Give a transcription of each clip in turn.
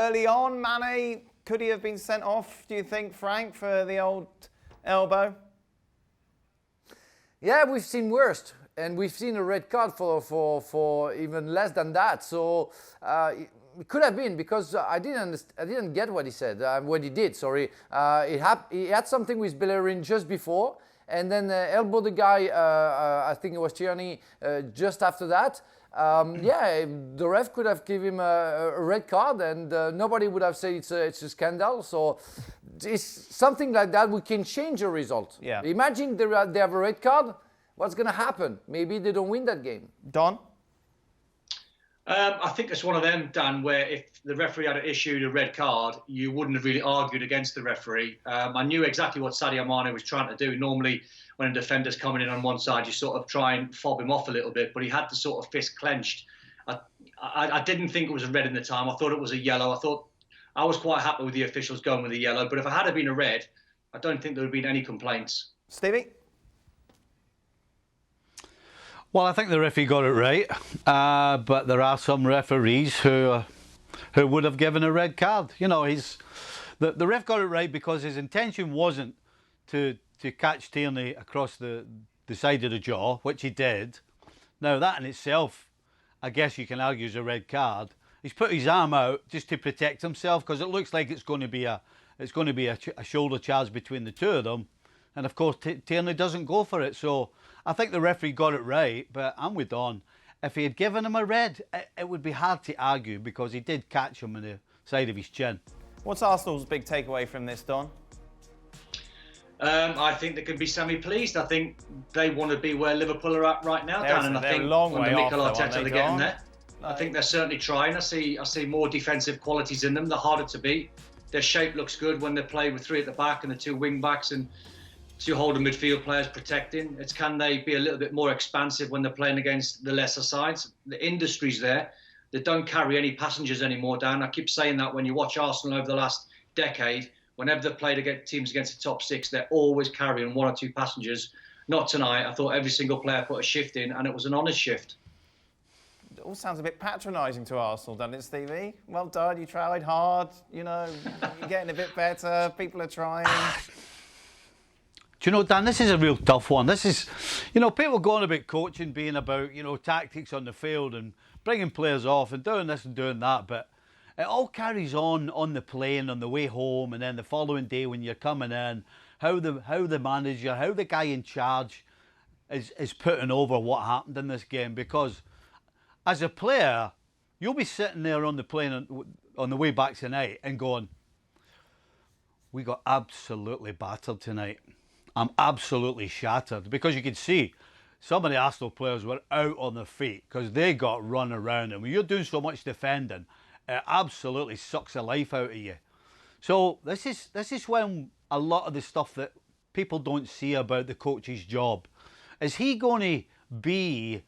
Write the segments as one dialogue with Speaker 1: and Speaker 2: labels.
Speaker 1: early on. Mane, could he have been sent off, do you think, Frank, for the old elbow?
Speaker 2: Yeah, we've seen worse. And we've seen a red card for even less than that. So it could have been, because I didn't get what he said, what he did, sorry. He had something with Bellerin just before, and then elbowed the guy, I think it was Tierney, just after that. Yeah, the ref could have given him a red card, and nobody would have said it's a scandal. So it's something like that. We can change the result.
Speaker 1: Yeah.
Speaker 2: Imagine they have a red card. What's going to happen? Maybe they don't win that game.
Speaker 1: Don?
Speaker 3: I think it's one of them, Dan, where if the referee had issued a red card, you wouldn't have really argued against the referee. I knew exactly what Sadio Mane was trying to do. Normally, when a defender's coming in on one side, you sort of try and fob him off a little bit, but he had the sort of fist clenched. I didn't think it was a red in the time. I thought it was a yellow. I was quite happy with the officials going with the yellow, but if it had been a red, I don't think there would have been any complaints.
Speaker 1: Stevie?
Speaker 4: Well, I think the referee got it right, but there are some referees who would have given a red card. You know, the ref got it right because his intention wasn't to catch Tierney across the side of the jaw, which he did. Now that in itself, I guess you can argue is a red card. He's put his arm out just to protect himself, because it looks like it's going to be a shoulder charge between the two of them, and of course Tierney doesn't go for it. So I think the referee got it right, but I'm with Don. If he had given him a red, it would be hard to argue, because he did catch him on the side of his chin.
Speaker 1: What's Arsenal's big takeaway from this, Don?
Speaker 3: I think they can be semi-pleased. I think they want to be where Liverpool are at right now, Dan, and I think
Speaker 1: under
Speaker 3: Mikel Arteta they're getting there. I think they're certainly trying. I see more defensive qualities in them. They're harder to beat. Their shape looks good when they play with three at the back and the two wing backs and two holding midfield players protecting. It's can they be a little bit more expansive when they're playing against the lesser sides? The industry's there. They don't carry any passengers anymore, Dan. I keep saying that when you watch Arsenal over the last decade, whenever they've played teams against the top six, they're always carrying one or two passengers. Not tonight. I thought every single player put a shift in, and it was an honest shift.
Speaker 1: It all sounds a bit patronising to Arsenal, doesn't it, Stevie? Well done, you tried hard, you know, you're getting a bit better, people are trying.
Speaker 4: Do you know, Dan, this is a real tough one. This is, you know, people going about coaching being about, you know, tactics on the field and bringing players off and doing this and doing that, but it all carries on the plane, on the way home, and then the following day when you're coming in, how the manager, how the guy in charge is putting over what happened in this game. Because as a player, you'll be sitting there on the plane on the way back tonight and going, we got absolutely battered tonight. I'm absolutely shattered, because you can see some of the Arsenal players were out on their feet because they got run around, and when you're doing so much defending, it absolutely sucks the life out of you. So this is when a lot of the stuff that people don't see about the coach's job, is he going to be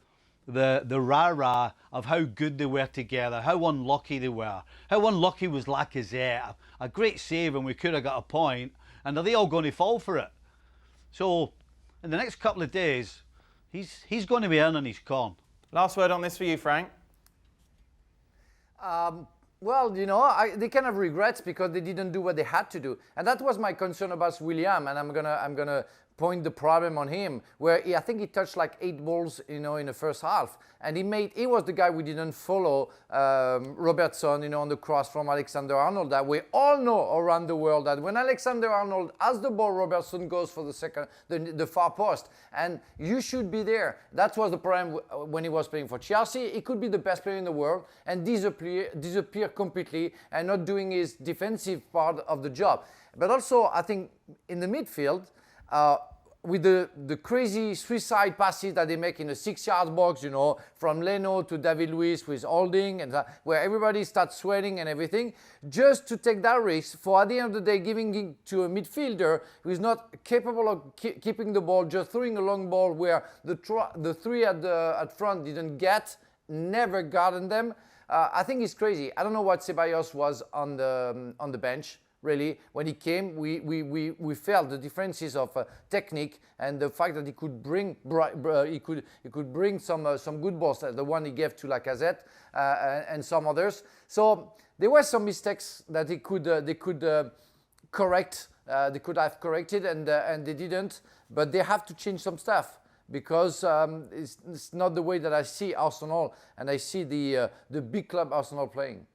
Speaker 4: the rah-rah of how good they were together, how unlucky they were, how unlucky was Lacazette, a great save and we could have got a point, and are they all going to fall for it? So in the next couple of days, he's going to be earning his corn.
Speaker 1: Last word on this for you, Frank.
Speaker 2: Well, you know, they kind of regrets because they didn't do what they had to do, and that was my concern about Willian. And I'm gonna point the problem on him, where I think he touched like 8 balls, you know, in the first half, and he was the guy we didn't follow, Robertson, you know, on the cross from Alexander-Arnold. That we all know around the world that when Alexander-Arnold has the ball, Robertson goes for the far post, and you should be there. That was the problem when he was playing for Chelsea. He could be the best player in the world and disappear completely and not doing his defensive part of the job. But also, I think in the midfield, with the crazy suicide passes that they make in the 6-yard box, you know, from Leno to David Luiz with holding, and where everybody starts sweating and everything, just to take that risk for at the end of the day giving it to a midfielder who is not capable of keeping the ball, just throwing a long ball where the three at front didn't never gotten them. I think it's crazy. I don't know what Ceballos was on the bench. really. When he came, we felt the differences of technique and the fact that he could bring some good balls, the one he gave to Lacazette and some others. So there were some mistakes that they could correct. They could have corrected, and they didn't. But they have to change some stuff, because it's not the way that I see Arsenal, and I see the big club Arsenal playing.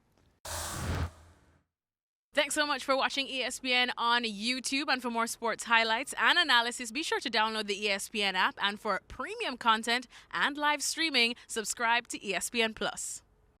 Speaker 5: Thanks so much for watching ESPN on YouTube. And for more sports highlights and analysis, be sure to download the ESPN app. And for premium content and live streaming, subscribe to ESPN Plus.